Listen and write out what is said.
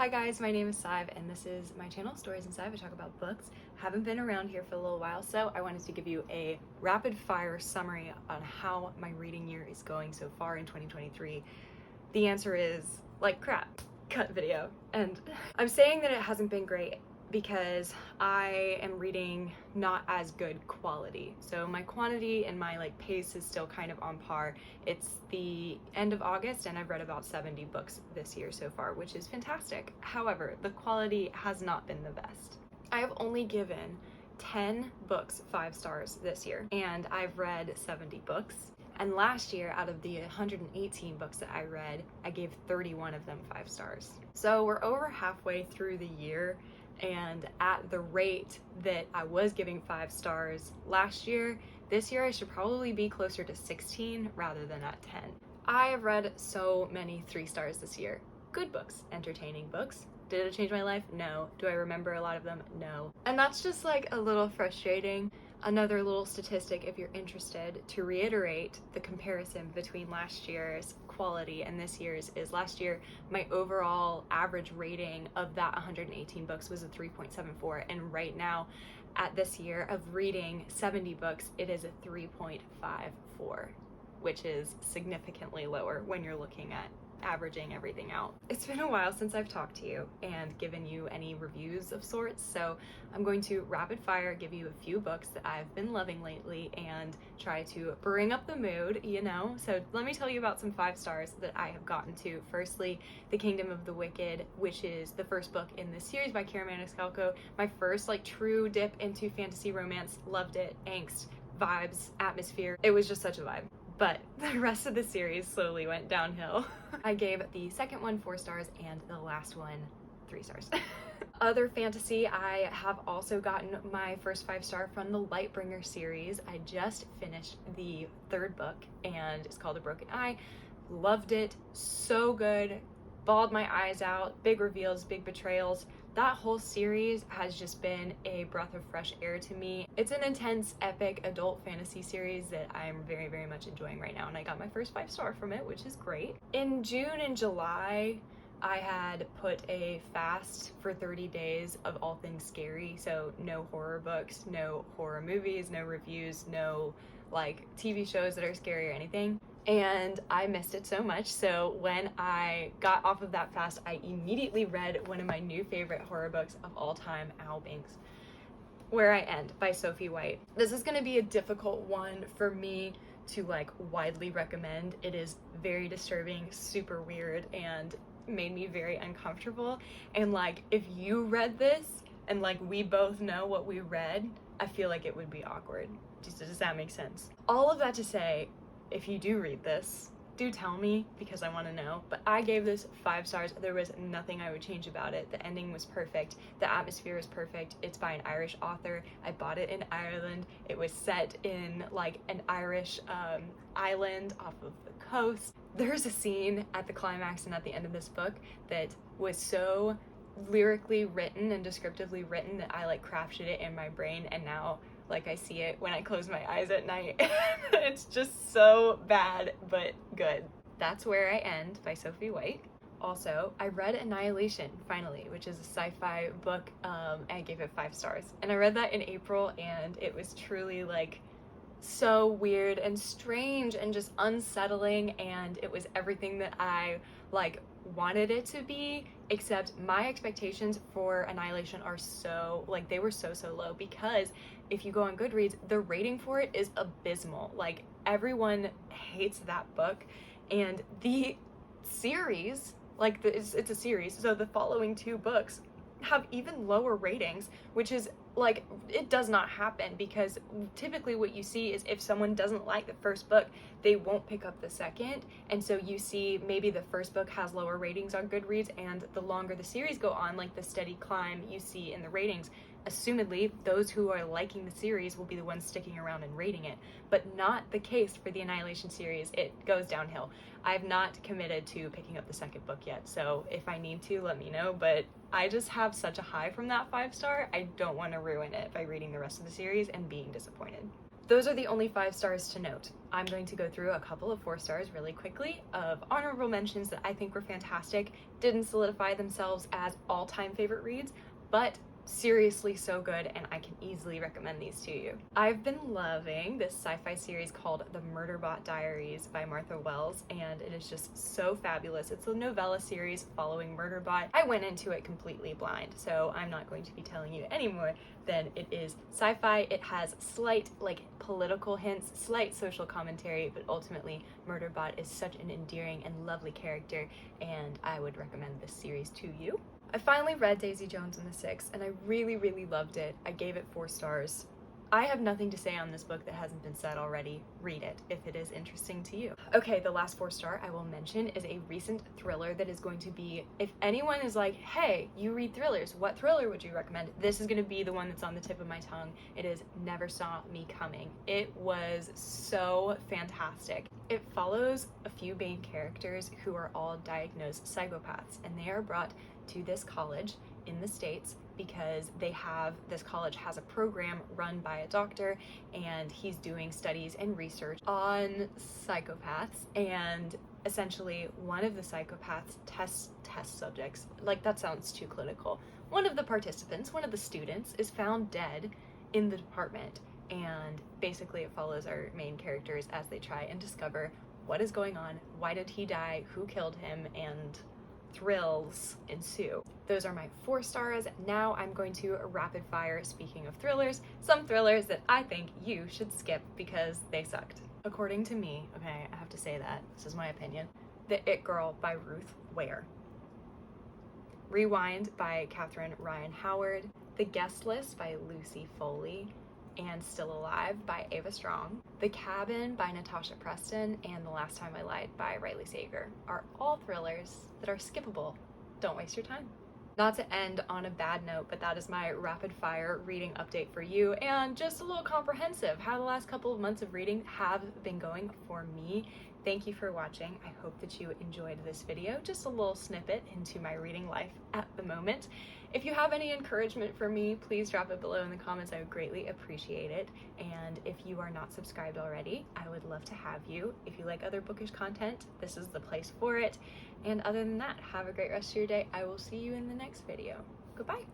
Hi guys, my name is Sive and this is my channel, Stories in Sive. I talk about books. Haven't been around here for a little while, so I wanted to give you a rapid fire summary on how my reading year is going so far in 2023. The answer is like crap. Cut video. And I'm saying that it hasn't been great because I am reading not as good quality. So my quantity and my pace is still kind of on par. It's the end of August and I've read about 70 books this year so far, which is fantastic. However, the quality has not been the best. I have only given 10 books 5 stars this year and I've read 70 books. And last year, out of the 118 books that I read, I gave 31 of them 5 stars. So we're over halfway through the year, and at the rate that I was giving 5 stars last year, this year I should probably be closer to 16 rather than at 10. I have read so many 3 stars this year. Good books, entertaining books. Did it change my life? No. Do I remember a lot of them? No. And that's just a little frustrating. Another little statistic, if you're interested, to reiterate the comparison between last year's quality and this year's, is last year my overall average rating of that 118 books was a 3.74, and right now at this year of reading 70 books it is a 3.54, which is significantly lower when you're looking at averaging everything out. It's been a while since I've talked to you and given you any reviews of sorts, so I'm going to rapid fire give you a few books that I've been loving lately and try to bring up the mood, So let me tell you about some 5 stars that I have gotten to. Firstly, The Kingdom of the Wicked, which is the first book in this series by Chiara Maniscalco. My first true dip into fantasy romance. Loved it. Angst, vibes, atmosphere. It was just such a vibe. But the rest of the series slowly went downhill. I gave the second one 4 stars and the last one 3 stars. Other fantasy, I have also gotten my first 5 star from the Lightbringer series. I just finished the 3rd book and it's called A Broken Eye. Loved it, so good, bawled my eyes out, big reveals, big betrayals. That whole series has just been a breath of fresh air to me. It's an intense, epic adult fantasy series that I'm very, very much enjoying right now, and I got my first 5 star from it, which is great. In June and July, I had put a fast for 30 days of all things scary, so no horror books, no horror movies, no reviews, no TV shows that are scary or anything. And I missed it so much, so when I got off of that fast, I immediately read one of my new favorite horror books of all time, Owl Banks, Where I End by Sophie White. This is going to be a difficult one for me to widely recommend. It is very disturbing, super weird, and made me very uncomfortable. And if you read this and we both know what we read, I feel like it would be awkward. Does that make sense? All of that to say, if you do read this, do tell me because I want to know. But I gave this 5 stars. There was nothing I would change about it. The ending was perfect. The atmosphere is perfect. It's by an Irish author. I bought it in Ireland. It was set in an Irish island off of the coast. There's a scene at the climax and at the end of this book that was so lyrically written and descriptively written that I crafted it in my brain, and now I see it when I close my eyes at night. It's just so bad, but good. That's Where I End by Sophie White. Also, I read Annihilation, finally, which is a sci-fi book, and I gave it 5 stars. And I read that in April, and it was truly so weird and strange and just unsettling, and it was everything that I wanted it to be, except my expectations for Annihilation are so they were so low, because if you go on Goodreads, the rating for it is abysmal. Everyone hates that book, and the series it's a series, so the following 2 books have even lower ratings, which is it does not happen, because typically what you see is if someone doesn't like the first book, they won't pick up the second, and so you see maybe the first book has lower ratings on Goodreads, and the longer the series go on, the steady climb you see in the ratings, assumedly those who are liking the series will be the ones sticking around and rating it, but not the case for the Annihilation series. It goes downhill. I've not committed to picking up the second book yet, so if I need to, let me know, but I just have such a high from that 5 star, I don't want to ruin it by reading the rest of the series and being disappointed. Those are the only 5 stars to note. I'm going to go through a couple of 4 stars really quickly of honorable mentions that I think were fantastic, didn't solidify themselves as all-time favorite reads, but seriously so good, and I can easily recommend these to you. I've been loving this sci-fi series called The Murderbot Diaries by Martha Wells, and it is just so fabulous. It's a novella series following Murderbot. I went into it completely blind, so I'm not going to be telling you any more than it is sci-fi. It has slight political hints, slight social commentary, but ultimately Murderbot is such an endearing and lovely character, and I would recommend this series to you. I finally read Daisy Jones and the Six, and I really, really loved it. I gave it 4 stars. I have nothing to say on this book that hasn't been said already. Read it if it is interesting to you. Okay, the last 4 star I will mention is a recent thriller that is going to be, if anyone is like, hey, you read thrillers, what thriller would you recommend? This is going to be the one that's on the tip of my tongue. It is Never Saw Me Coming. It was so fantastic. It follows a few main characters who are all diagnosed psychopaths, and they are brought to this college in the States because this college has a program run by a doctor, and he's doing studies and research on psychopaths, and essentially one of the psychopaths test subjects. Like, that sounds too clinical. One of the participants, one of the students, is found dead in the department, and basically it follows our main characters as they try and discover what is going on, why did he die, who killed him, and thrills ensue. Those are my 4 stars. Now I'm going to rapid fire, speaking of thrillers, some thrillers that I think you should skip because they sucked. According to me, okay, I have to say that, this is my opinion, The It Girl by Ruth Ware, Rewind by Catherine Ryan Howard, The Guest List by Lucy Foley, and Still Alive by Ava Strong, The Cabin by Natasha Preston, and The Last Time I Lied by Riley Sager are all thrillers that are skippable. Don't waste your time. Not to end on a bad note, but that is my rapid fire reading update for you, and just a little comprehensive how the last couple of months of reading have been going for me. Thank you for watching. I hope that you enjoyed this video, just a little snippet into my reading life at the moment. If you have any encouragement for me, please drop it below in the comments. I would greatly appreciate it. And if you are not subscribed already, I would love to have you. If you like other bookish content, this is the place for it. And other than that, have a great rest of your day. I will see you in the next video. Goodbye.